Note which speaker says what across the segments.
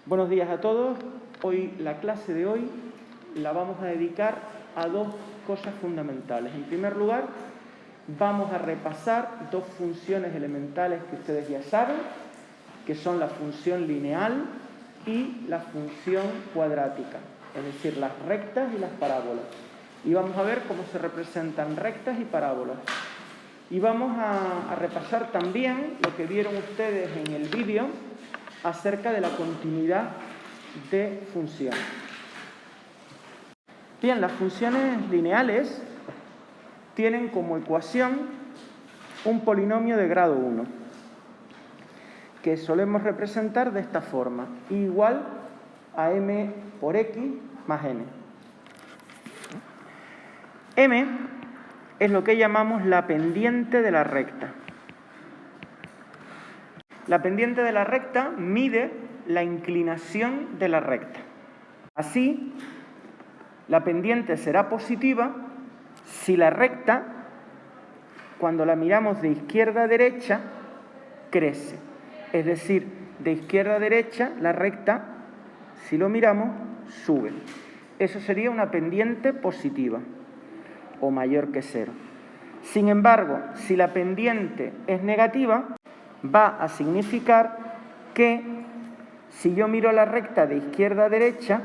Speaker 1: Buenos días a todos. La clase de hoy la vamos a dedicar a dos cosas fundamentales. En primer lugar, vamos a repasar dos funciones elementales que ustedes ya saben, que son la función lineal y la función cuadrática, es decir, las rectas y las parábolas. Y vamos a ver cómo se representan rectas y parábolas. Y vamos a repasar también lo que vieron ustedes en el vídeo acerca de la continuidad de funciones. Bien, las funciones lineales tienen como ecuación un polinomio de grado 1, que solemos representar de esta forma, y igual a m por x más n. M es lo que llamamos la pendiente de la recta. La pendiente de la recta mide la inclinación de la recta. Así, la pendiente será positiva si la recta, cuando la miramos de izquierda a derecha, crece. Es decir, de izquierda a derecha, la recta, si lo miramos, sube. Eso sería una pendiente positiva o mayor que 0. Sin embargo, si la pendiente es negativa, va a significar que si yo miro la recta de izquierda a derecha,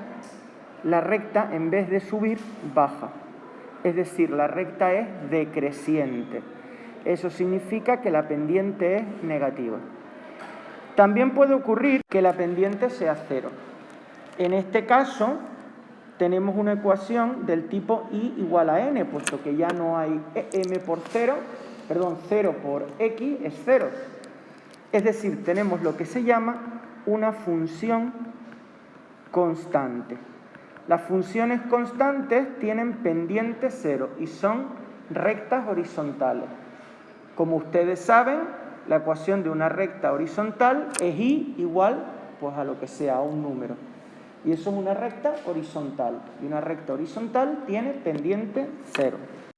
Speaker 1: la recta en vez de subir, baja. Es decir, la recta es decreciente. Eso significa que la pendiente es negativa. También puede ocurrir que la pendiente sea 0. En este caso, tenemos una ecuación del tipo y igual a n, puesto que ya no hay m por 0, 0 por x es 0. Es decir, tenemos lo que se llama una función constante. Las funciones constantes tienen pendiente 0 y son rectas horizontales. Como ustedes saben, la ecuación de una recta horizontal es y igual pues, a lo que sea, a un número. Y eso es una recta horizontal. Y una recta horizontal tiene pendiente 0.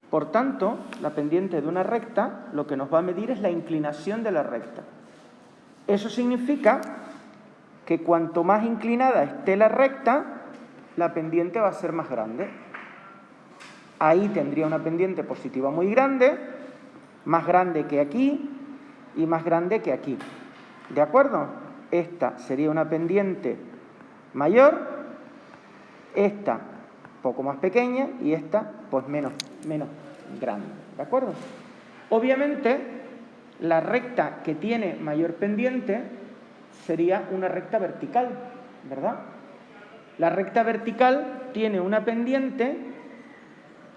Speaker 1: Por tanto, la pendiente de una recta lo que nos va a medir es la inclinación de la recta. Eso significa que cuanto más inclinada esté la recta, la pendiente va a ser más grande. Ahí tendría una pendiente positiva muy grande, más grande que aquí y más grande que aquí. ¿De acuerdo? Esta sería una pendiente mayor, esta poco más pequeña y esta pues menos grande. ¿De acuerdo? Obviamente, la recta que tiene mayor pendiente sería una recta vertical, ¿verdad? La recta vertical tiene una pendiente,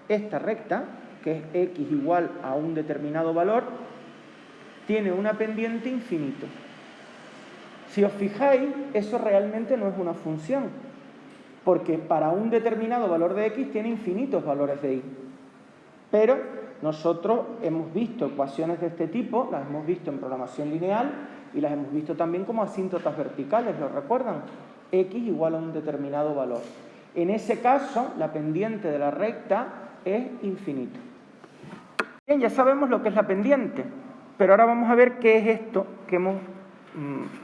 Speaker 1: esta recta, que es x igual a un determinado valor, tiene una pendiente infinito. Si os fijáis, eso realmente no es una función, porque para un determinado valor de x tiene infinitos valores de y. Pero nosotros hemos visto ecuaciones de este tipo, las hemos visto en programación lineal y las hemos visto también como asíntotas verticales, ¿lo recuerdan? X igual a un determinado valor. En ese caso, la pendiente de la recta es infinita. Bien, ya sabemos lo que es la pendiente, pero ahora vamos a ver qué es esto que hemos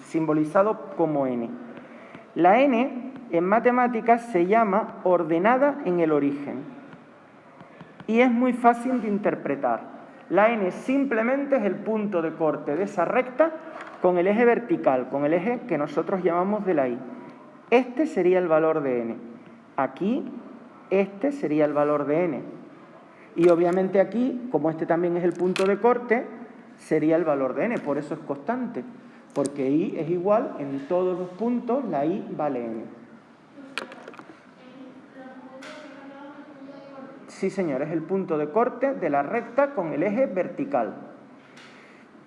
Speaker 1: simbolizado como n. La n en matemáticas se llama ordenada en el origen. Y es muy fácil de interpretar. La n simplemente es el punto de corte de esa recta con el eje vertical, con el eje que nosotros llamamos de la y. Este sería el valor de n. Aquí, este sería el valor de n. Y obviamente aquí, como este también es el punto de corte, sería el valor de n. Por eso es constante. Porque y es igual en todos los puntos, la y vale n. Sí, señor, es el punto de corte de la recta con el eje vertical,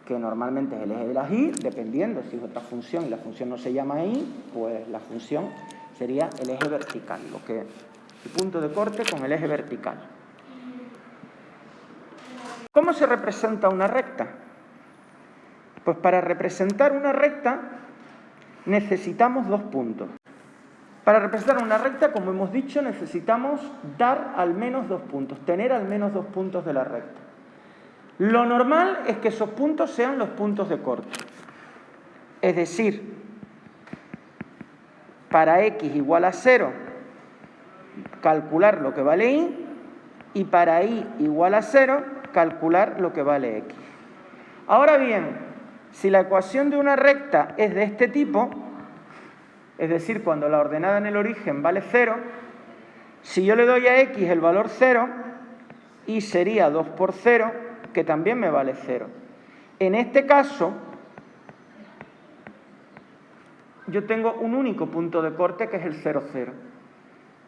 Speaker 1: que normalmente es el eje de la y, dependiendo si es otra función y la función no se llama y, pues la función sería el eje vertical, lo que el punto de corte con el eje vertical. ¿Cómo se representa una recta? Pues para representar una recta necesitamos dos puntos. Para representar una recta, como hemos dicho, necesitamos dar al menos 2 puntos, tener al menos 2 puntos de la recta. Lo normal es que esos puntos sean los puntos de corte. Es decir, para x igual a 0, calcular lo que vale y, y para y igual a 0, calcular lo que vale x. Ahora bien, si la ecuación de una recta es de este tipo, es decir, cuando la ordenada en el origen vale 0, si yo le doy a x el valor 0, y sería 2 por 0, que también me vale 0. En este caso, yo tengo un único punto de corte que es el 0, 0.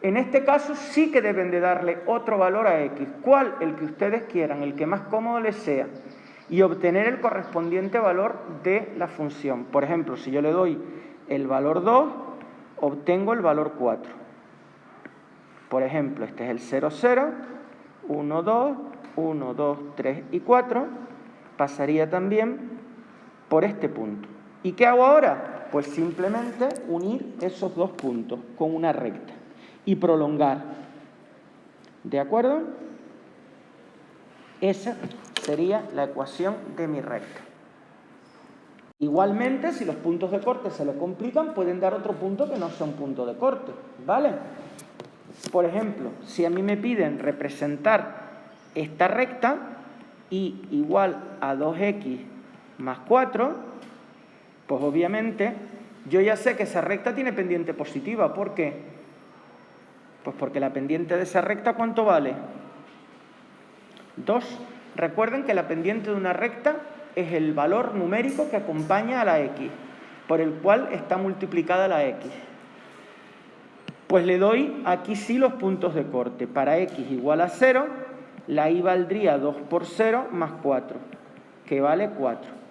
Speaker 1: En este caso sí que deben de darle otro valor a x. ¿Cuál? El que ustedes quieran, el que más cómodo les sea. Y obtener el correspondiente valor de la función. Por ejemplo, si yo le doy el valor 2, obtengo el valor 4. Por ejemplo, este es el 0, 0, 1, 2, 1, 2, 3 y 4. Pasaría también por este punto. ¿Y qué hago ahora? Pues simplemente unir esos dos puntos con una recta y prolongar. ¿De acuerdo? Esa sería la ecuación de mi recta. Igualmente, si los puntos de corte se le complican, pueden dar otro punto que no sea un punto de corte, ¿vale? Por ejemplo, si a mí me piden representar esta recta, y igual a 2x más 4, pues obviamente yo ya sé que esa recta tiene pendiente positiva. ¿Por qué? Pues porque la pendiente de esa recta, ¿cuánto vale? 2. Recuerden que la pendiente de una recta es el valor numérico que acompaña a la x, por el cual está multiplicada la x. Pues le doy aquí sí los puntos de corte. Para x igual a 0, la y valdría 2 por 0 más 4, que vale 4.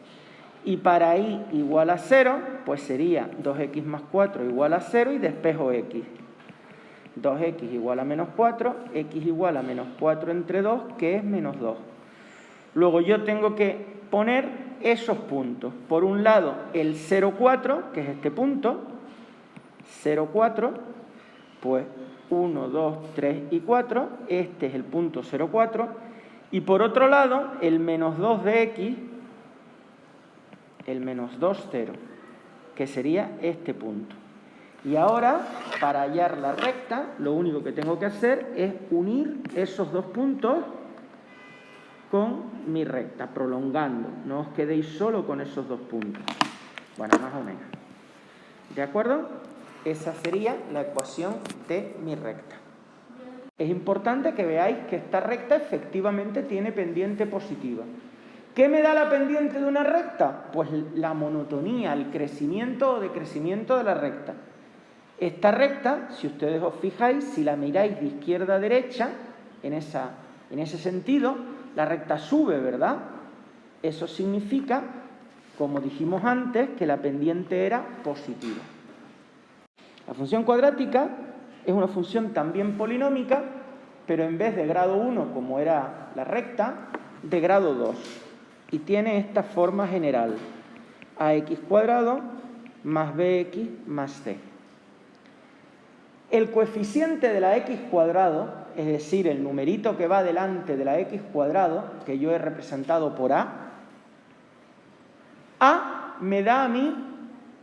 Speaker 1: Y para y igual a 0, pues sería 2x más 4 igual a 0 y despejo x. 2x igual a menos 4, x igual a menos 4 entre 2, que es menos 2. Luego yo tengo que poner esos puntos. Por un lado, el 0,4, que es este punto, 0,4, pues 1, 2, 3 y 4, este es el punto 0,4. Y por otro lado, el menos 2 de x, el menos 2, 0, que sería este punto. Y ahora, para hallar la recta, lo único que tengo que hacer es unir esos dos puntos con mi recta, prolongando. No os quedéis solo con esos dos puntos. Bueno, más o menos. ¿De acuerdo? Esa sería la ecuación de mi recta. Es importante que veáis que esta recta efectivamente tiene pendiente positiva. ¿Qué me da la pendiente de una recta? Pues la monotonía, el crecimiento o decrecimiento de la recta. Esta recta, si ustedes os fijáis, si la miráis de izquierda a derecha, en ese sentido, la recta sube, ¿verdad? Eso significa, como dijimos antes, que la pendiente era positiva. La función cuadrática es una función también polinómica, pero en vez de grado 1, como era la recta, de grado 2. Y tiene esta forma general: ax² más bx más c. El coeficiente de la x², es decir, el numerito que va delante de la x², que yo he representado por a me da a mí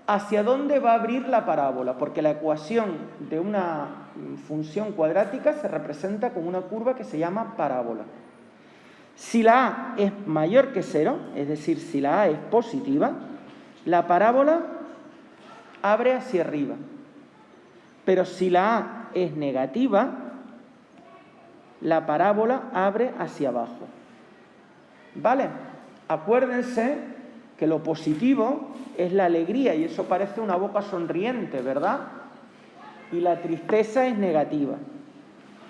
Speaker 1: hacia dónde va a abrir la parábola, porque la ecuación de una función cuadrática se representa con una curva que se llama parábola. Si la a es mayor que 0, es decir, si la a es positiva, la parábola abre hacia arriba. Pero si la a es negativa, la parábola abre hacia abajo. ¿Vale? Acuérdense que lo positivo es la alegría y eso parece una boca sonriente, ¿verdad? Y la tristeza es negativa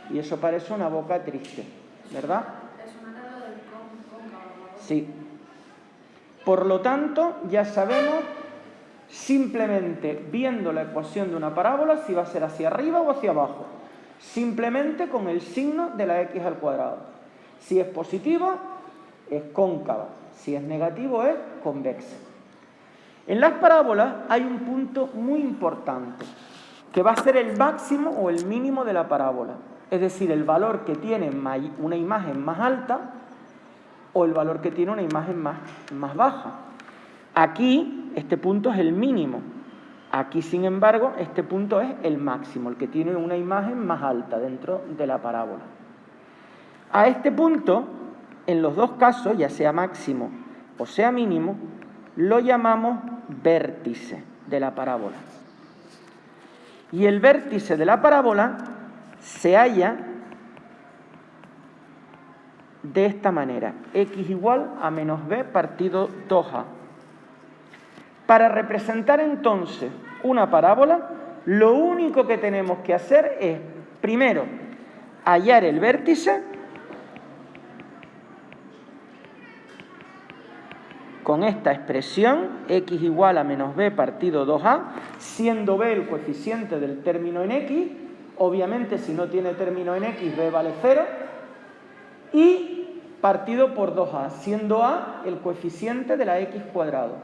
Speaker 1: y eso parece una boca triste, ¿verdad? Sí. Por lo tanto, ya sabemos simplemente viendo la ecuación de una parábola si va a ser hacia arriba o hacia abajo. Simplemente con el signo de la x al cuadrado. Si es positivo, es cóncava. Si es negativo, es convexa. En las parábolas hay un punto muy importante, que va a ser el máximo o el mínimo de la parábola. Es decir, el valor que tiene una imagen más alta o el valor que tiene una imagen más baja. Aquí, este punto es el mínimo. Aquí, sin embargo, este punto es el máximo, el que tiene una imagen más alta dentro de la parábola. A este punto, en los dos casos, ya sea máximo o sea mínimo, lo llamamos vértice de la parábola. Y el vértice de la parábola se halla de esta manera: x igual a menos b partido 2a. Para representar entonces una parábola, lo único que tenemos que hacer es, primero, hallar el vértice con esta expresión, x igual a menos b partido 2a, siendo b el coeficiente del término en x. Obviamente, si no tiene término en x, b vale 0, y partido por 2a, siendo a el coeficiente de la x cuadrado.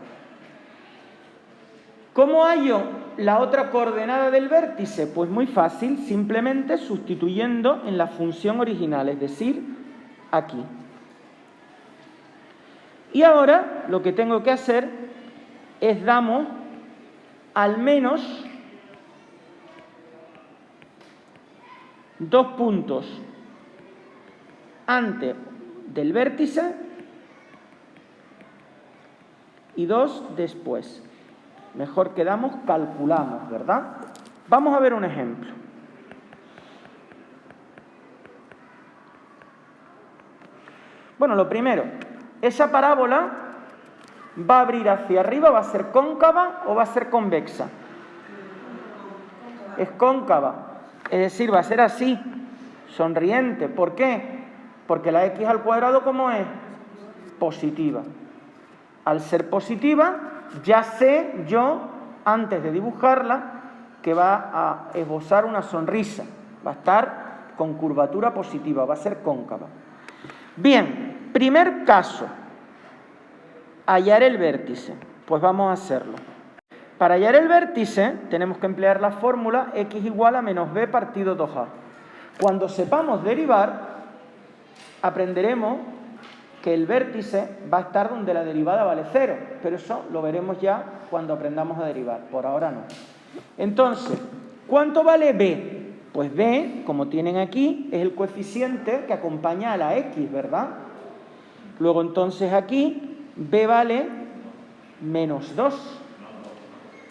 Speaker 1: ¿Cómo hallo la otra coordenada del vértice? Pues muy fácil, simplemente sustituyendo en la función original, es decir, aquí. Y ahora lo que tengo que hacer es damos al menos 2 puntos antes del vértice y 2 después. Mejor que damos, calculamos, ¿verdad? Vamos a ver un ejemplo. Bueno, lo primero, esa parábola va a abrir hacia arriba, ¿va a ser cóncava o va a ser convexa? Es cóncava, es decir, va a ser así, sonriente. ¿Por qué? Porque la x al cuadrado, ¿cómo es? Positiva. Al ser positiva, ya sé yo, antes de dibujarla, que va a esbozar una sonrisa. Va a estar con curvatura positiva, va a ser cóncava. Bien, primer caso, hallar el vértice. Pues vamos a hacerlo. Para hallar el vértice, tenemos que emplear la fórmula x igual a menos b partido 2a. Cuando sepamos derivar, aprenderemos que el vértice va a estar donde la derivada vale 0, pero eso lo veremos ya cuando aprendamos a derivar, por ahora no. Entonces, ¿cuánto vale b? Pues b, como tienen aquí, es el coeficiente que acompaña a la x, ¿verdad? Luego entonces aquí b vale menos 2,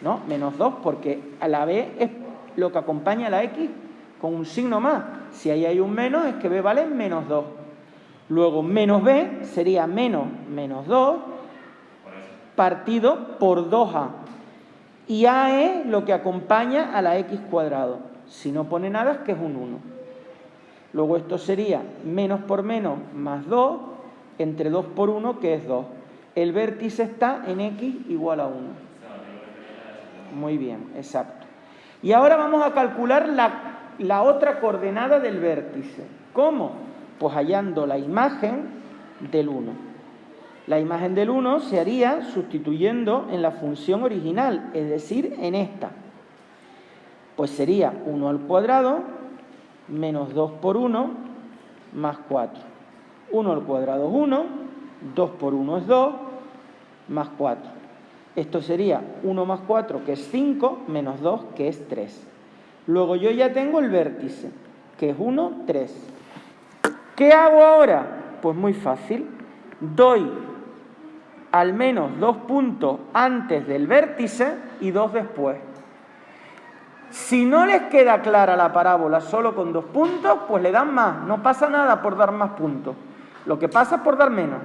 Speaker 1: ¿no? Menos 2, porque a la b es lo que acompaña a la x con un signo más. Si ahí hay un menos, es que b vale menos 2. Luego, menos b sería menos 2 partido por 2a. Y a es lo que acompaña a la x cuadrado. Si no pone nada, es que es un 1. Luego esto sería menos por menos más 2, entre 2 por 1, que es 2. El vértice está en x igual a 1. Muy bien, exacto. Y ahora vamos a calcular la otra coordenada del vértice. ¿Cómo? Pues hallando la imagen del 1. La imagen del 1 se haría sustituyendo en la función original, es decir, en esta. Pues sería 1 al cuadrado menos 2 por 1 más 4. 1 al cuadrado es 1, 2 por 1 es 2, más 4. Esto sería 1 más 4, que es 5, menos 2, que es 3. Luego yo ya tengo el vértice, que es 1, 3. ¿Qué hago ahora? Pues muy fácil. Doy al menos 2 puntos antes del vértice y 2 después. Si no les queda clara la parábola solo con 2 puntos, pues le dan más. No pasa nada por dar más puntos. Lo que pasa es por dar menos.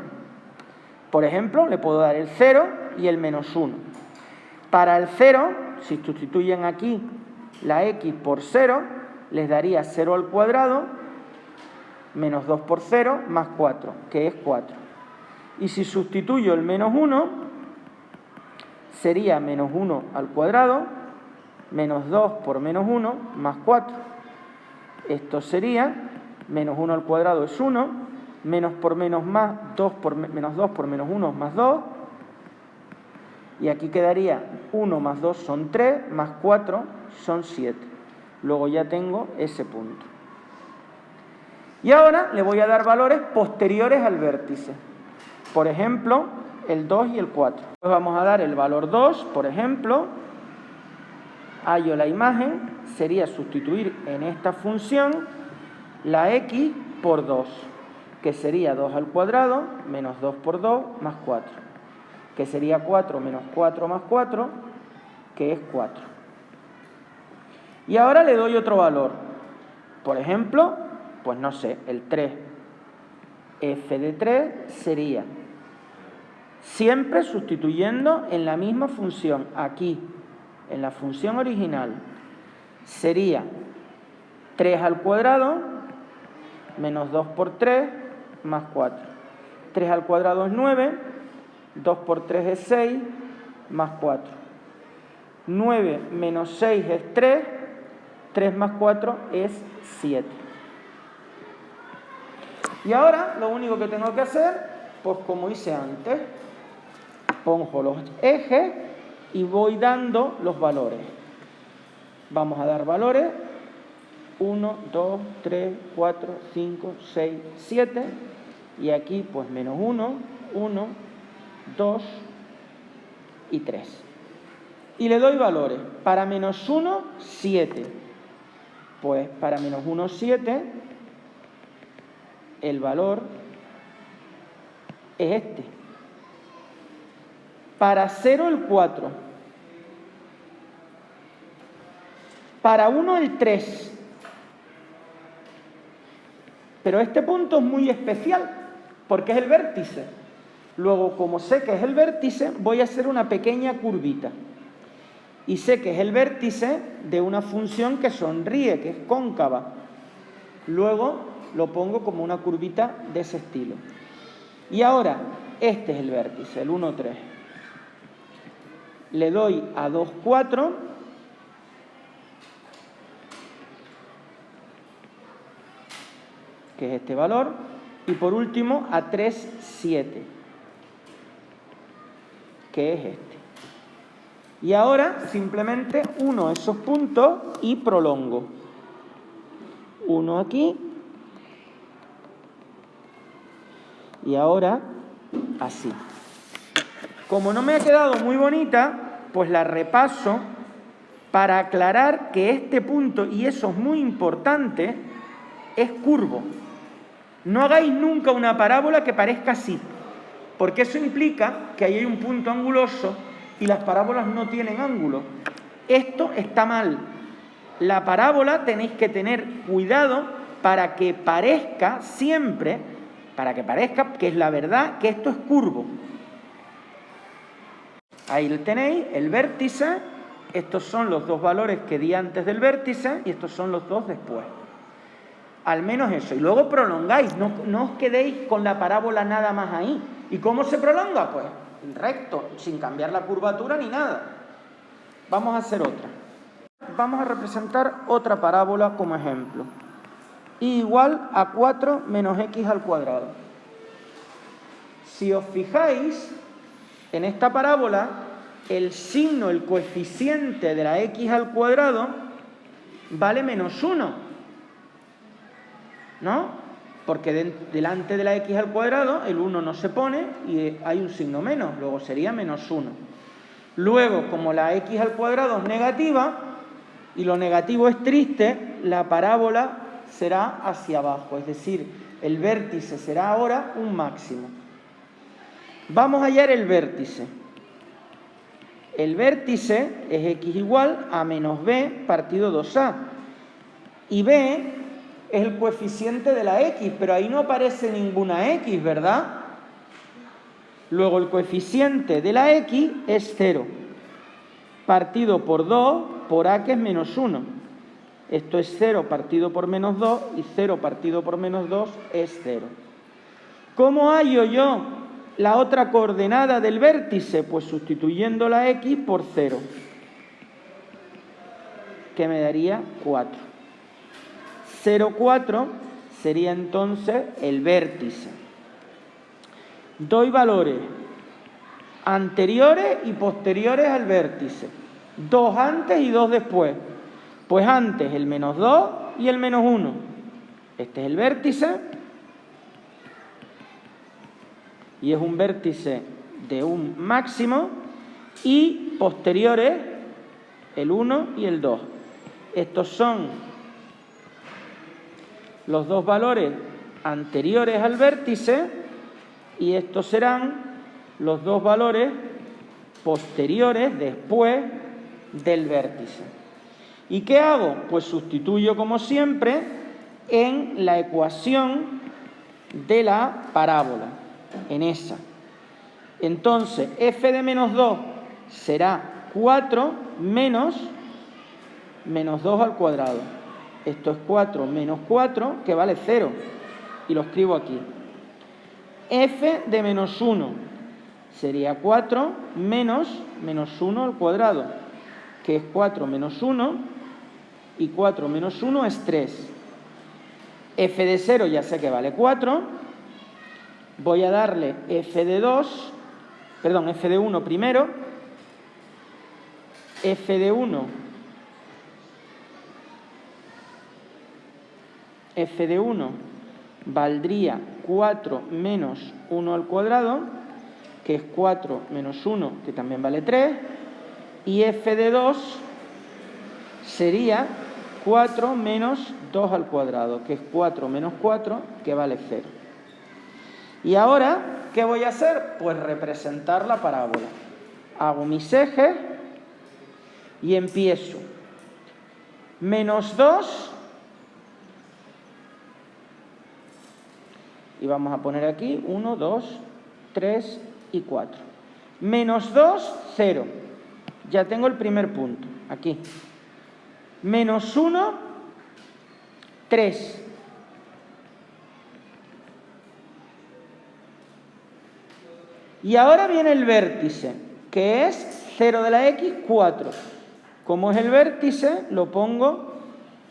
Speaker 1: Por ejemplo, le puedo dar el 0 y el menos 1. Para el 0, si sustituyen aquí la x por 0, les daría 0 al cuadrado menos 2 por 0 más 4, que es 4. Y si sustituyo el menos 1, sería menos 1 al cuadrado menos 2 por menos 1 más 4. Esto sería menos 1 al cuadrado es 1, menos por menos más, menos 2 por menos 1 más 2. Y aquí quedaría 1 más 2 son 3, más 4 son 7. Luego ya tengo ese punto. Y ahora le voy a dar valores posteriores al vértice. Por ejemplo, el 2 y el 4. Pues vamos a dar el valor 2, por ejemplo, hallo la imagen, sería sustituir en esta función la x por 2, que sería 2 al cuadrado menos 2 por 2 más 4, que sería 4 menos 4 más 4, que es 4. Y ahora le doy otro valor. Por ejemplo, pues no sé, el 3. F de 3 sería, siempre sustituyendo en la misma función, aquí, en la función original, sería 3 al cuadrado menos 2 por 3 más 4. 3 al cuadrado es 9, 2 por 3 es 6, más 4. 9 menos 6 es 3, 3 más 4 es 7. Y ahora lo único que tengo que hacer, pues como hice antes, pongo los ejes y voy dando los valores. Vamos a dar valores 1, 2, 3, 4, 5, 6, 7 y aquí pues menos 1, 1, 2 y 3. Y le doy valores. Para menos 1, 7. Pues para menos 1, 7, el valor es este. Para 0, el 4. Para 1, el 3. Pero este punto es muy especial, porque es el vértice. Luego, como sé que es el vértice, voy a hacer una pequeña curvita. Y sé que es el vértice de una función que sonríe, que es cóncava. Luego lo pongo como una curvita de ese estilo. Y ahora, este es el vértice, el 1, 3. Le doy a 2, 4. Que es este valor. Y por último, a 3, 7. Que es este. Y ahora simplemente uno esos puntos y prolongo. Uno aquí. Y ahora así. Como no me ha quedado muy bonita, pues la repaso para aclarar que este punto, y eso es muy importante, es curvo. No hagáis nunca una parábola que parezca así, porque eso implica que ahí hay un punto anguloso y las parábolas no tienen ángulo. Esto está mal. La parábola tenéis que tener cuidado para que parezca siempre, para que parezca que es la verdad, que esto es curvo. Ahí lo tenéis, el vértice. Estos son los dos valores que di antes del vértice y estos son los dos después. Al menos eso. Y luego prolongáis, no os quedéis con la parábola nada más ahí. ¿Y cómo se prolonga? Pues recto, sin cambiar la curvatura ni nada. Vamos a hacer otra. Vamos a representar otra parábola como ejemplo. Y igual a 4 menos x al cuadrado. Si os fijáis, en esta parábola, el signo, el coeficiente de la x al cuadrado vale menos 1. ¿No? Porque delante de la x al cuadrado el 1 no se pone y hay un signo menos, luego sería menos 1. Luego, como la x al cuadrado es negativa y lo negativo es triste, la parábola será hacia abajo, es decir, el vértice será ahora un máximo. Vamos a hallar el vértice. El vértice es x igual a menos b partido 2a. Y b es el coeficiente de la x, pero ahí no aparece ninguna x, ¿verdad? Luego el coeficiente de la x es 0, partido por 2 por a, que es menos 1. Esto es 0 partido por menos 2 y 0 partido por menos 2 es 0. ¿Cómo hallo yo la otra coordenada del vértice? Pues sustituyendo la x por 0, que me daría 4. 0, 4 sería entonces el vértice. Doy valores anteriores y posteriores al vértice. 2 antes y 2 después. Pues antes el menos 2 y el menos 1. Este es el vértice. Y es un vértice de un máximo. Y posteriores el 1 y el 2. Estos son los dos valores anteriores al vértice y estos serán los dos valores posteriores después del vértice. ¿Y qué hago? Pues sustituyo como siempre en la ecuación de la parábola, en esa. Entonces, f de menos 2 será 4 menos 2 al cuadrado. Esto es 4 menos 4, que vale 0. Y lo escribo aquí. F de menos 1 sería 4 menos 1 al cuadrado, que es 4 menos 1, y 4 menos 1 es 3. F de 0 ya sé que vale 4. Voy a darle F de 1 primero. F de 1 valdría 4 menos 1 al cuadrado, que es 4 menos 1, que también vale 3. Y F de 2 sería 4 menos 2 al cuadrado, que es 4 menos 4, que vale 0. Y ahora, ¿qué voy a hacer? Pues representar la parábola. Hago mis ejes y empiezo. Menos 2, y vamos a poner aquí 1, 2, 3 y 4. Menos 2, 0. Ya tengo el primer punto, aquí. Menos 1, 3. Y ahora viene el vértice, que es 0 de la x, 4. Como es el vértice, lo pongo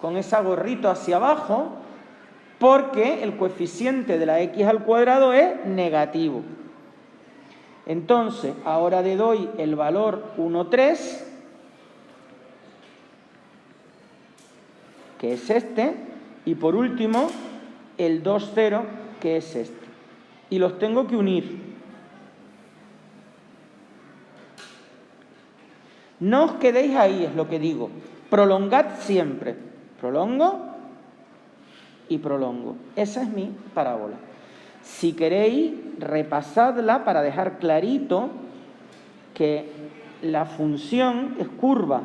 Speaker 1: con ese gorrito hacia abajo, porque el coeficiente de la x al cuadrado es negativo. Entonces, ahora le doy el valor 1, 3, que es este, y por último, el 2, 0, que es este. Y los tengo que unir. No os quedéis ahí, es lo que digo. Prolongad siempre. Prolongo y prolongo. Esa es mi parábola. Si queréis, repasadla para dejar clarito que la función es curva,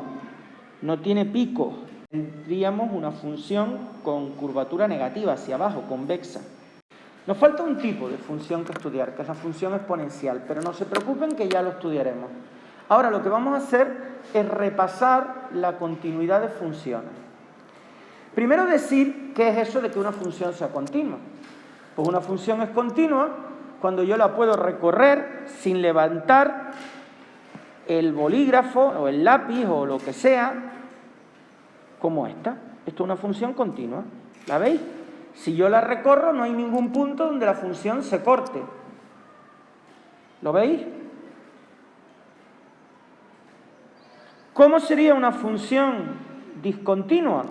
Speaker 1: no tiene pico. Tendríamos una función con curvatura negativa hacia abajo, convexa. Nos falta un tipo de función que estudiar, que es la función exponencial, pero no se preocupen que ya lo estudiaremos. Ahora lo que vamos a hacer es repasar la continuidad de funciones. Primero decir qué es eso de que una función sea continua. Pues una función es continua cuando yo la puedo recorrer sin levantar el bolígrafo o el lápiz o lo que sea, como esta. Esto es una función continua. ¿La veis? Si yo la recorro no hay ningún punto donde la función se corte. ¿Lo veis? ¿Cómo sería una función discontinua?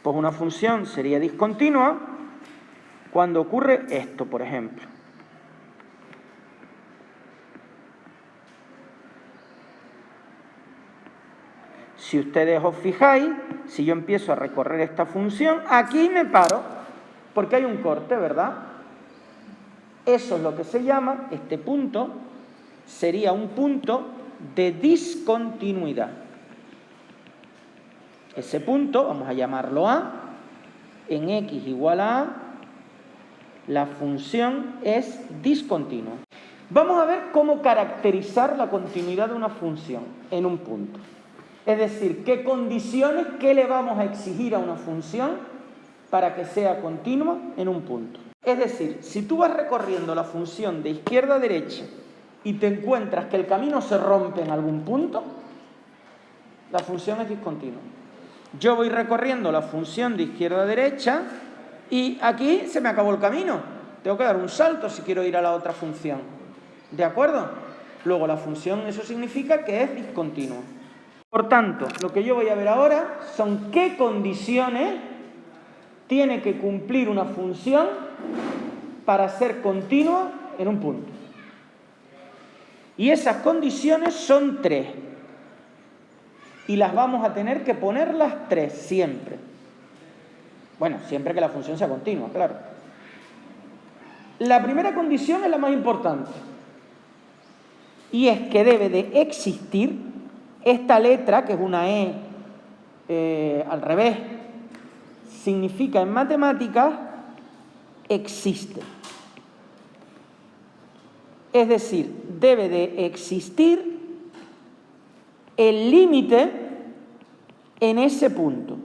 Speaker 1: Pues una función sería discontinua cuando ocurre esto, por ejemplo. Si ustedes os fijáis, si yo empiezo a recorrer esta función, aquí me paro, porque hay un corte, ¿verdad? Eso es lo que se llama, este punto, sería un punto de discontinuidad. Ese punto, vamos a llamarlo A, en x igual a A, la función es discontinua. Vamos a ver cómo caracterizar la continuidad de una función en un punto. Es decir, qué condiciones, qué le vamos a exigir a una función para que sea continua en un punto. Es decir, si tú vas recorriendo la función de izquierda a derecha y te encuentras que el camino se rompe en algún punto, la función es discontinua. Yo voy recorriendo la función de izquierda a derecha y aquí se me acabó el camino. Tengo que dar un salto si quiero ir a la otra función. ¿De acuerdo? Luego la función, eso significa que es discontinua. Por tanto, lo que yo voy a ver ahora son qué condiciones tiene que cumplir una función para ser continua en un punto. Y esas condiciones son 3. y las vamos a tener que poner las tres siempre. Bueno, siempre que la función sea continua, claro. La primera condición es la más importante, y es que debe de existir esta letra, que es una E al revés, significa en matemáticas existe. Es decir, debe de existir el límite en ese punto.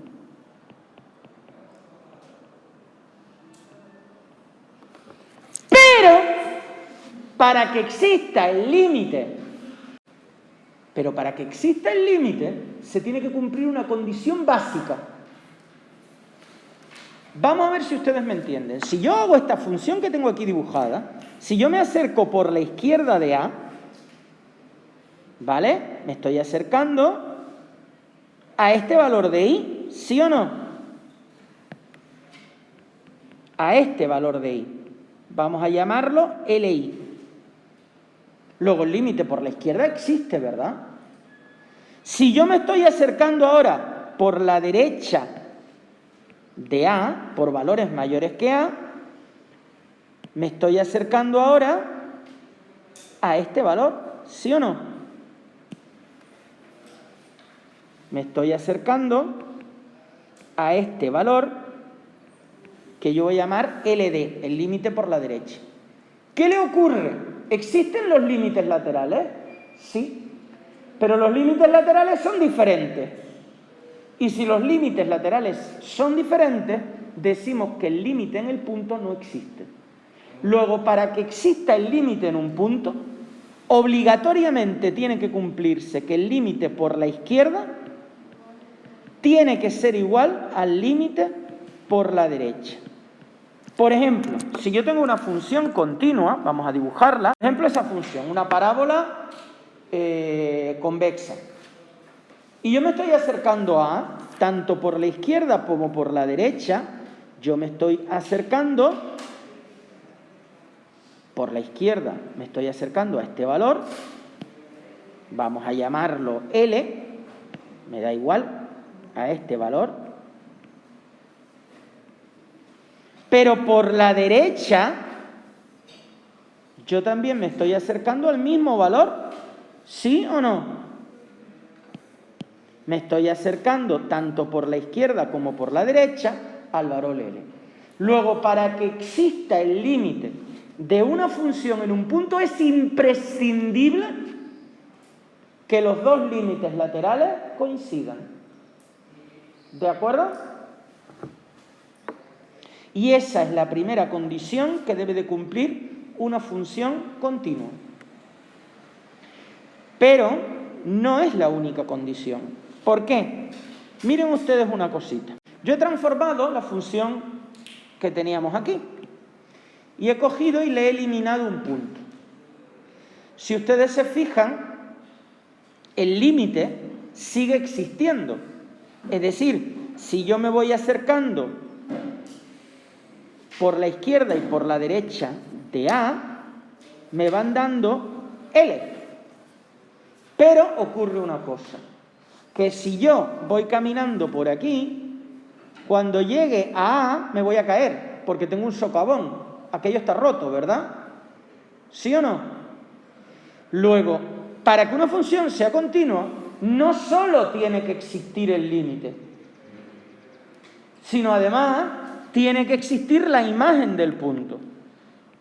Speaker 1: Pero para que exista el límite, se tiene que cumplir una condición básica. Vamos a ver si ustedes me entienden. Si yo hago esta función que tengo aquí dibujada, si yo me acerco por la izquierda de A, ¿vale? Me estoy acercando a este valor de I, ¿sí o no? A este valor de I. Vamos a llamarlo LI. Luego el límite por la izquierda existe, ¿verdad? Si yo me estoy acercando ahora por la derecha de A, por valores mayores que A, me estoy acercando ahora a este valor, ¿sí o no? Me estoy acercando a este valor que yo voy a llamar LD, el límite por la derecha. ¿Qué le ocurre? ¿Existen los límites laterales? Sí, pero los límites laterales son diferentes. Y si los límites laterales son diferentes, decimos que el límite en el punto no existe. Luego, para que exista el límite en un punto, obligatoriamente tiene que cumplirse que el límite por la izquierda tiene que ser igual al límite por la derecha. Por ejemplo, si yo tengo una función continua, vamos a dibujarla. Por ejemplo, esa función, una parábola convexa. Y yo me estoy acercando a, tanto por la izquierda como por la derecha, yo me estoy acercando, por la izquierda me estoy acercando a este valor, vamos a llamarlo L, me da igual, a este valor. Pero por la derecha, yo también me estoy acercando al mismo valor, ¿sí o no? Me estoy acercando tanto por la izquierda como por la derecha al valor L. Luego, para que exista el límite de una función en un punto, es imprescindible que los dos límites laterales coincidan. ¿De acuerdo? Y esa es la primera condición que debe de cumplir una función continua. Pero no es la única condición. ¿Por qué? Miren ustedes una cosita. Yo he transformado la función que teníamos aquí y he cogido y le he eliminado un punto. Si ustedes se fijan, el límite sigue existiendo. Es decir, si yo me voy acercando por la izquierda y por la derecha de A, me van dando L. Pero ocurre una cosa, que si yo voy caminando por aquí, cuando llegue a A me voy a caer, porque tengo un socavón. Aquello está roto, ¿verdad? ¿Sí o no? Luego, para que una función sea continua, no solo tiene que existir el límite, sino además tiene que existir la imagen del punto.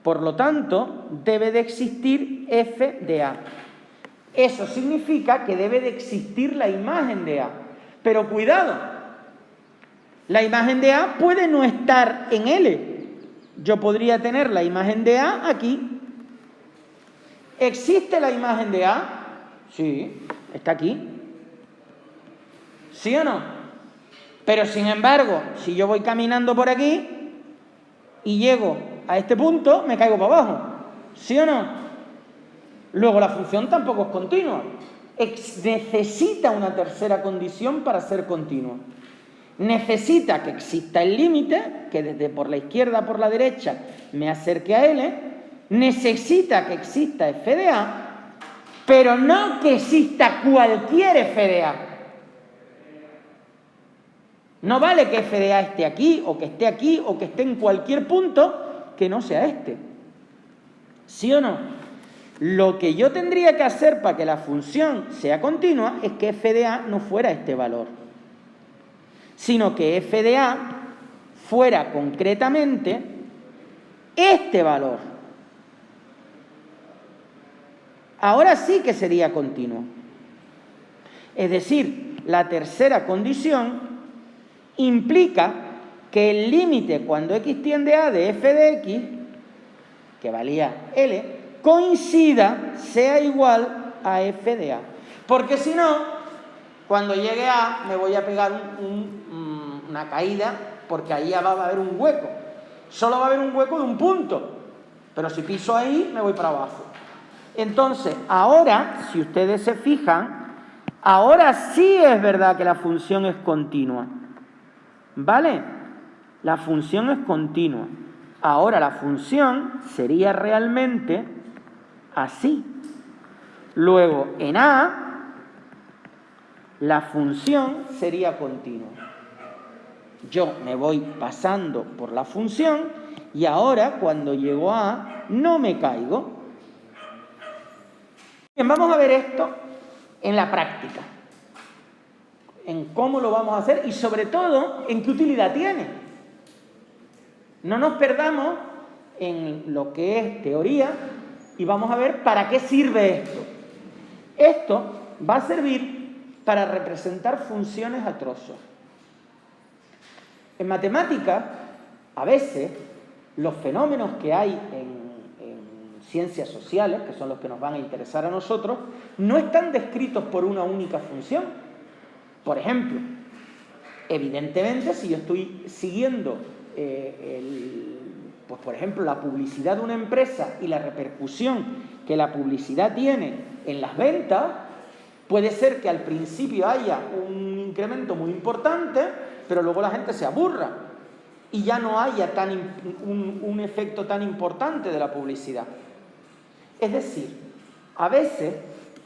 Speaker 1: Por lo tanto, debe de existir f de A. Eso significa que debe de existir la imagen de A. Pero cuidado, la imagen de A puede no estar en L. Yo podría tener la imagen de A aquí. ¿Existe la imagen de A? Sí, está aquí. ¿Sí o no? Pero sin embargo, si yo voy caminando por aquí y llego a este punto, me caigo para abajo. ¿Sí o no? Luego la función tampoco es continua. Necesita una tercera condición para ser continua. Necesita que exista el límite, que desde por la izquierda a por la derecha me acerque a L. Necesita que exista f de A, pero no que exista cualquier f de A. No vale que f de a esté aquí, o que esté en cualquier punto que no sea este. ¿Sí o no? Lo que yo tendría que hacer para que la función sea continua es que f de a no fuera este valor, sino que f de a fuera concretamente este valor. Ahora sí que sería continuo. Es decir, la tercera condición implica que el límite cuando x tiende a de f de x, que valía L, coincida, sea igual a f de a. Porque si no, cuando llegue a, me voy a pegar una caída, porque ahí ya va a haber un hueco. Solo va a haber un hueco de un punto, pero si piso ahí, me voy para abajo. Entonces, ahora, si ustedes se fijan, ahora sí es verdad que la función es continua. ¿Vale? La función es continua. Ahora la función sería realmente así. Luego, en A, la función sería continua. Yo me voy pasando por la función y ahora, cuando llego a A, no me caigo. Bien, vamos a ver esto en la práctica. En cómo lo vamos a hacer y sobre todo en qué utilidad tiene. No nos perdamos en lo que es teoría y vamos a ver para qué sirve esto. Esto va a servir para representar funciones a trozos. En matemáticas, a veces, los fenómenos que hay en ciencias sociales, que son los que nos van a interesar a nosotros, no están descritos por una única función. Por ejemplo, evidentemente, si yo estoy siguiendo, pues por ejemplo, la publicidad de una empresa y la repercusión que la publicidad tiene en las ventas, puede ser que al principio haya un incremento muy importante, pero luego la gente se aburra y ya no haya un efecto tan importante de la publicidad. Es decir, a veces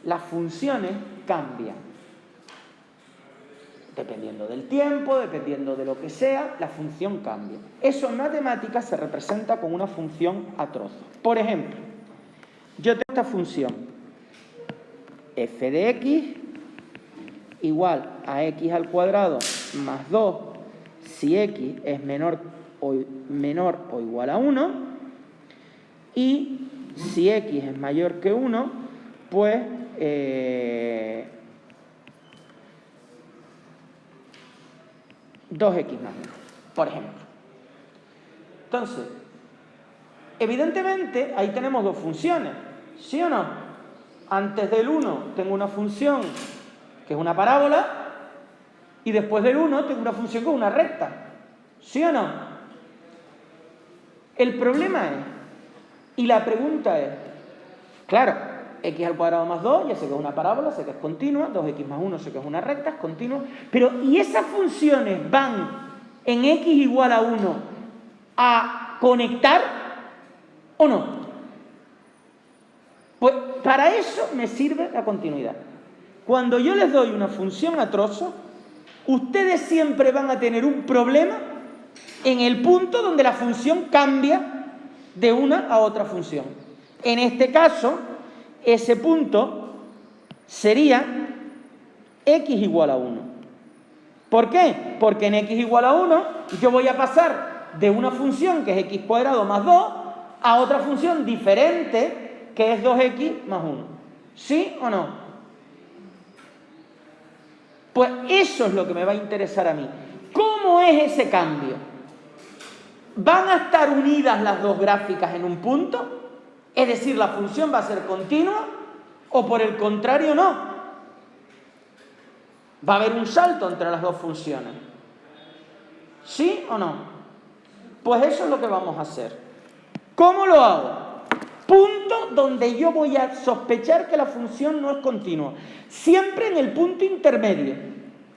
Speaker 1: las funciones cambian. Dependiendo del tiempo, dependiendo de lo que sea, la función cambia. Eso en matemáticas se representa con una función a trozos. Por ejemplo, yo tengo esta función f de x igual a x al cuadrado más 2 si x es menor o igual a 1 y si x es mayor que 1, pues 2x más 1, por ejemplo. Entonces, evidentemente, ahí tenemos dos funciones, ¿sí o no? Antes del 1 tengo una función que es una parábola y después del 1 tengo una función que es una recta, ¿sí o no? El problema es, y la pregunta es, claro, x al cuadrado más 2, ya sé que es una parábola, sé que es continua, 2x más 1 sé que es una recta, es continua, pero ¿y esas funciones van en x igual a 1 a conectar o no? Pues para eso me sirve la continuidad. Cuando yo les doy una función a trozos, ustedes siempre van a tener un problema en el punto donde la función cambia de una a otra función. En este caso, ese punto sería x igual a 1. ¿Por qué? Porque en x igual a 1 yo voy a pasar de una función que es x cuadrado más 2 a otra función diferente que es 2x más 1. ¿Sí o no? Pues eso es lo que me va a interesar a mí. ¿Cómo es ese cambio? ¿Van a estar unidas las dos gráficas en un punto? Es decir, ¿la función va a ser continua? ¿O por el contrario no? ¿Va a haber un salto entre las dos funciones? ¿Sí o no? Pues eso es lo que vamos a hacer. ¿Cómo lo hago? Punto donde yo voy a sospechar que la función no es continua. Siempre en el punto intermedio.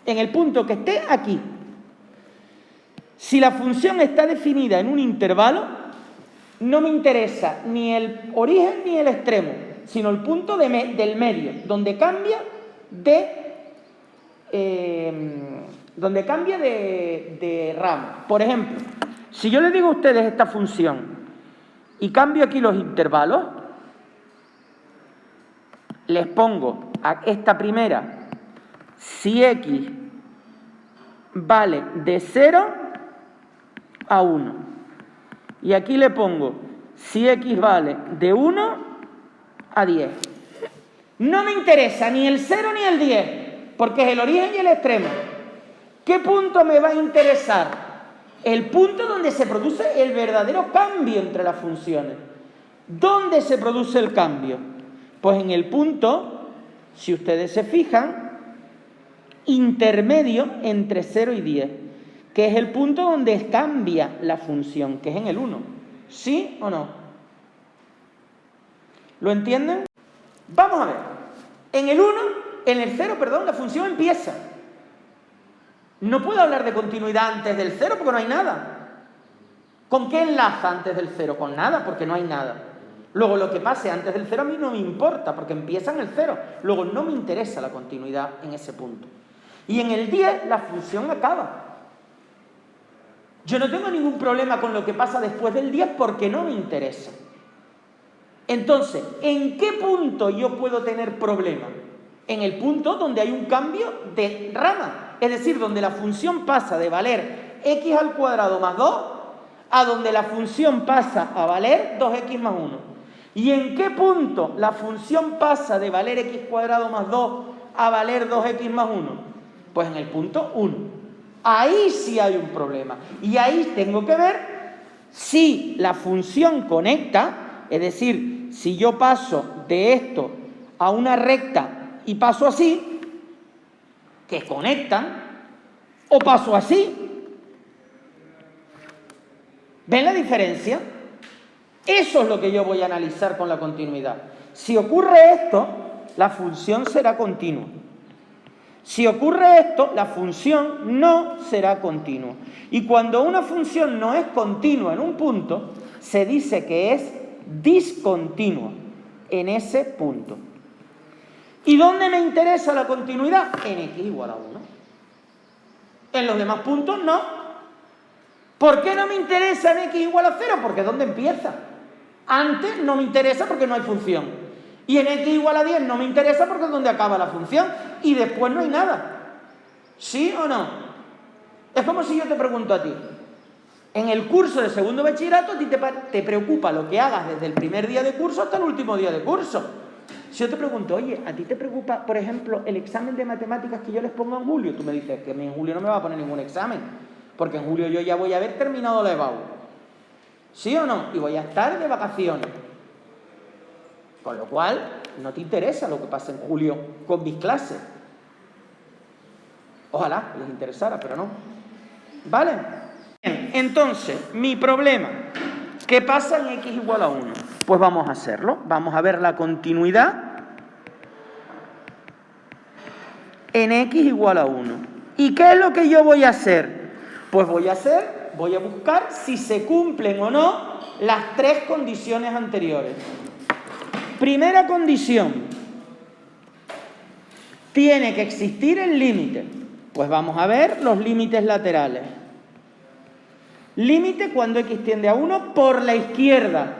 Speaker 1: En el punto que esté aquí. Si la función está definida en un intervalo, no me interesa ni el origen ni el extremo, sino el punto del medio, donde cambia de donde cambia de rama. Por ejemplo, si yo le digo a ustedes esta función y cambio aquí los intervalos, les pongo a esta primera, si x vale de 0 a 1. Y aquí le pongo si x vale de 1 a 10. No me interesa ni el 0 ni el 10, porque es el origen y el extremo. ¿Qué punto me va a interesar? El punto donde se produce el verdadero cambio entre las funciones. ¿Dónde se produce el cambio? Pues en el punto, si ustedes se fijan, intermedio entre 0 y 10, que es el punto donde cambia la función, que es en el 1. ¿Sí o no? ¿Lo entienden? Vamos a ver. En el 0, la función empieza. No puedo hablar de continuidad antes del 0 porque no hay nada. ¿Con qué enlaza antes del 0? Con nada, porque no hay nada. Luego, lo que pase antes del 0 a mí no me importa, porque empieza en el 0. Luego, no me interesa la continuidad en ese punto. Y en el 10, la función acaba. Yo no tengo ningún problema con lo que pasa después del 10 porque no me interesa. Entonces, ¿en qué punto yo puedo tener problema? En el punto donde hay un cambio de rama. Es decir, donde la función pasa de valer x al cuadrado más 2 a donde la función pasa a valer 2x más 1. ¿Y en qué punto la función pasa de valer x cuadrado más 2 a valer 2x más 1? Pues en el punto 1. Ahí sí hay un problema. Y ahí tengo que ver si la función conecta, es decir, si yo paso de esto a una recta y paso así, que conectan, o paso así. ¿Ven la diferencia? Eso es lo que yo voy a analizar con la continuidad. Si ocurre esto, la función será continua. Si ocurre esto, la función no será continua. Y cuando una función no es continua en un punto, se dice que es discontinua en ese punto. ¿Y dónde me interesa la continuidad? En x igual a 1. En los demás puntos no. ¿Por qué no me interesa en x igual a 0? Porque ¿dónde empieza? Antes no me interesa porque no hay función. Y en x igual a 10 no me interesa porque es donde acaba la función. Y después no hay nada. ¿Sí o no? Es como si yo te pregunto a ti. En el curso de segundo bachillerato a ti te preocupa lo que hagas desde el primer día de curso hasta el último día de curso. Si yo te pregunto, oye, ¿a ti te preocupa, por ejemplo, el examen de matemáticas que yo les pongo en julio? Tú me dices que en julio no me va a poner ningún examen, porque en julio yo ya voy a haber terminado la EBAU. ¿Sí o no? Y voy a estar de vacaciones. Con lo cual, no te interesa lo que pasa en julio con mis clases. Ojalá les interesara, pero no. ¿Vale? Bien, entonces, mi problema, ¿qué pasa en x igual a 1? Pues vamos a hacerlo. Vamos a ver la continuidad en x igual a 1. ¿Y qué es lo que yo voy a hacer? Pues voy a buscar si se cumplen o no las tres condiciones anteriores. Primera condición, tiene que existir el límite. Pues vamos a ver los límites laterales. Límite cuando x tiende a 1 por la izquierda.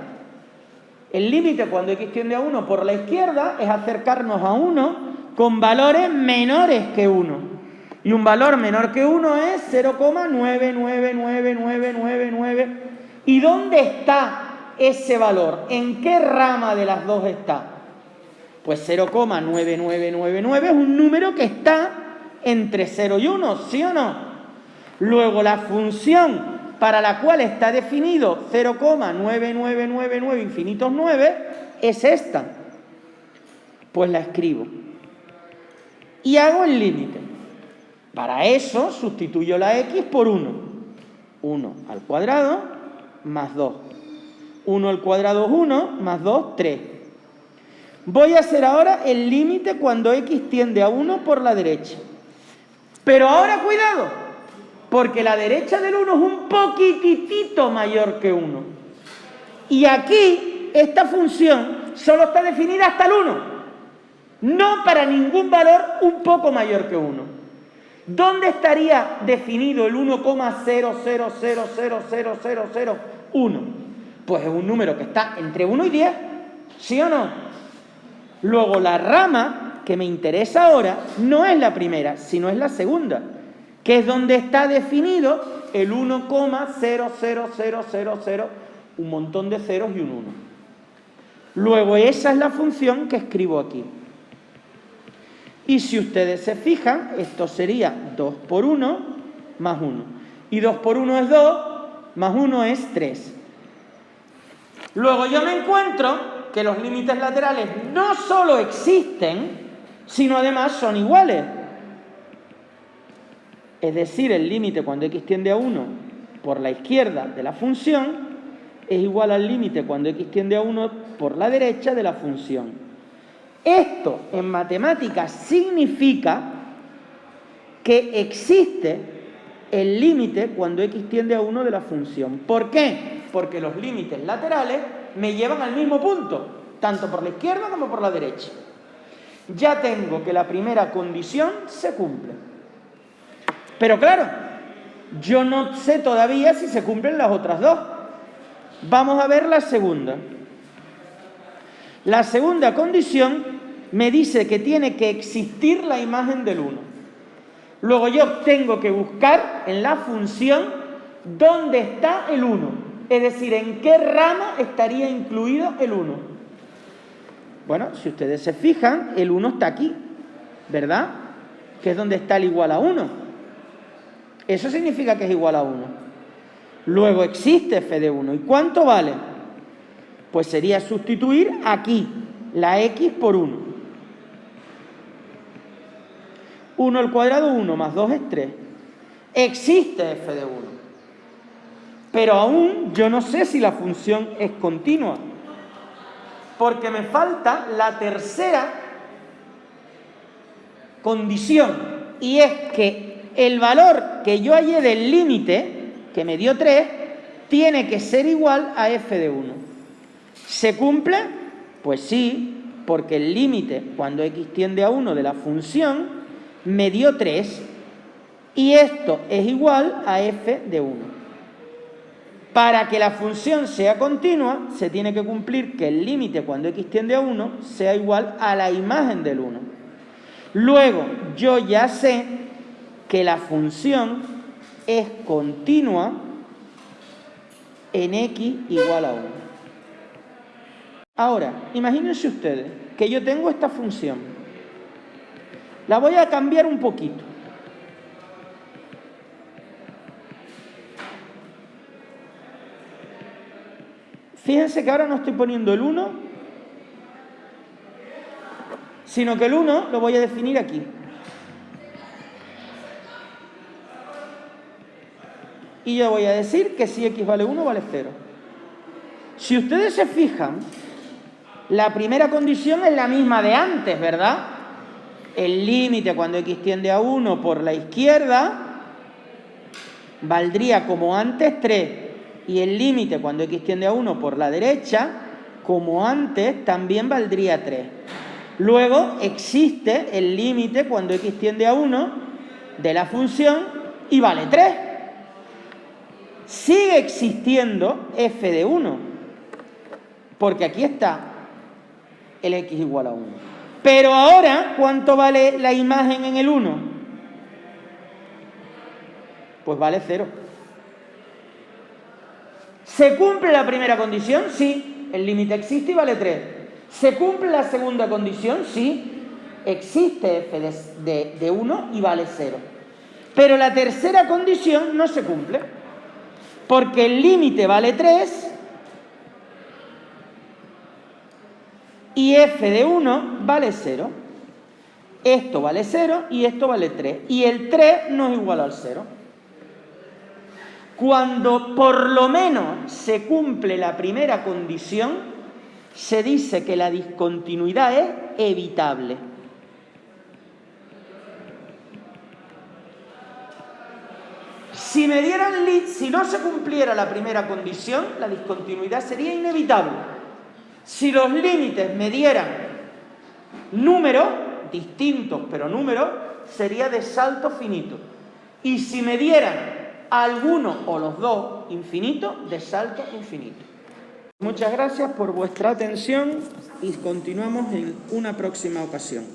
Speaker 1: El límite cuando x tiende a 1 por la izquierda es acercarnos a 1 con valores menores que 1. Y un valor menor que 1 es 0,9999999. ¿Y dónde está ese valor? ¿En qué rama de las dos está? Pues 0,9999 es un número que está entre 0 y 1, ¿sí o no? Luego la función para la cual está definido 0,9999 infinitos 9 es esta. Pues la escribo. Y hago el límite. Para eso sustituyo la x por 1. 1 al cuadrado más 2. 1 al cuadrado es 1, más 2, 3. Voy a hacer ahora el límite cuando x tiende a 1 por la derecha. Pero ahora cuidado, porque la derecha del 1 es un poquitito mayor que 1. Y aquí, esta función solo está definida hasta el 1. No para ningún valor un poco mayor que 1. ¿Dónde estaría definido el 1,00000001? Pues es un número que está entre 1 y 10, ¿sí o no? Luego la rama que me interesa ahora no es la primera, sino es la segunda, que es donde está definido el 1,00000, un montón de ceros y un 1. Luego esa es la función que escribo aquí. Y si ustedes se fijan, esto sería 2 por 1 más 1. Y 2 por 1 es 2, más 1 es 3. Luego yo me encuentro que los límites laterales no solo existen, sino además son iguales. Es decir, el límite cuando x tiende a 1 por la izquierda de la función es igual al límite cuando x tiende a 1 por la derecha de la función. Esto en matemáticas significa que existe el límite cuando x tiende a 1 de la función. ¿Por qué? Porque los límites laterales me llevan al mismo punto, tanto por la izquierda como por la derecha. Ya tengo que la primera condición se cumple. Pero claro, yo no sé todavía si se cumplen las otras dos. Vamos a ver la segunda. La segunda condición me dice que tiene que existir la imagen del 1. Luego yo tengo que buscar en la función dónde está el 1. Es decir, en qué rama estaría incluido el 1. Bueno, si ustedes se fijan, el 1 está aquí, ¿verdad? Que es donde está el igual a 1. Eso significa que es igual a 1. Luego existe f de 1. ¿Y cuánto vale? Pues sería sustituir aquí la x por 1. 1 al cuadrado, 1, más 2 es 3. Existe f de 1. Pero aún yo no sé si la función es continua, porque me falta la tercera condición, y es que el valor que yo hallé del límite, que me dio 3, tiene que ser igual a f de 1. ¿Se cumple? Pues sí, porque el límite cuando x tiende a 1 de la función me dio 3, y esto es igual a f de 1. Para que la función sea continua, se tiene que cumplir que el límite cuando x tiende a 1 sea igual a la imagen del 1. Luego, yo ya sé que la función es continua en x igual a 1. Ahora, imagínense ustedes que yo tengo esta función. La voy a cambiar un poquito. Fíjense que ahora no estoy poniendo el 1, sino que el 1 lo voy a definir aquí. Y yo voy a decir que si x vale 1, vale 0. Si ustedes se fijan, la primera condición es la misma de antes, ¿verdad? El límite cuando x tiende a 1 por la izquierda valdría como antes 3. Y el límite cuando x tiende a 1 por la derecha, como antes, también valdría 3. Luego existe el límite cuando x tiende a 1 de la función y vale 3. Sigue existiendo f de 1, porque aquí está el x igual a 1. Pero ahora, ¿cuánto vale la imagen en el 1? Pues vale 0. ¿Se cumple la primera condición? Sí, el límite existe y vale 3. ¿Se cumple la segunda condición? Sí, existe f de 1 y vale 0. Pero la tercera condición no se cumple, porque el límite vale 3 y f de 1 vale 0. Esto vale 0 y esto vale 3. Y el 3 no es igual al 0. Cuando por lo menos se cumple la primera condición, se dice que la discontinuidad es evitable. Si no se cumpliera la primera condición, la discontinuidad sería inevitable. Si los límites me dieran números, distintos pero números, sería de salto finito. Y si me dieran alguno o los dos infinito, de salto infinito. Muchas gracias por vuestra atención y continuamos en una próxima ocasión.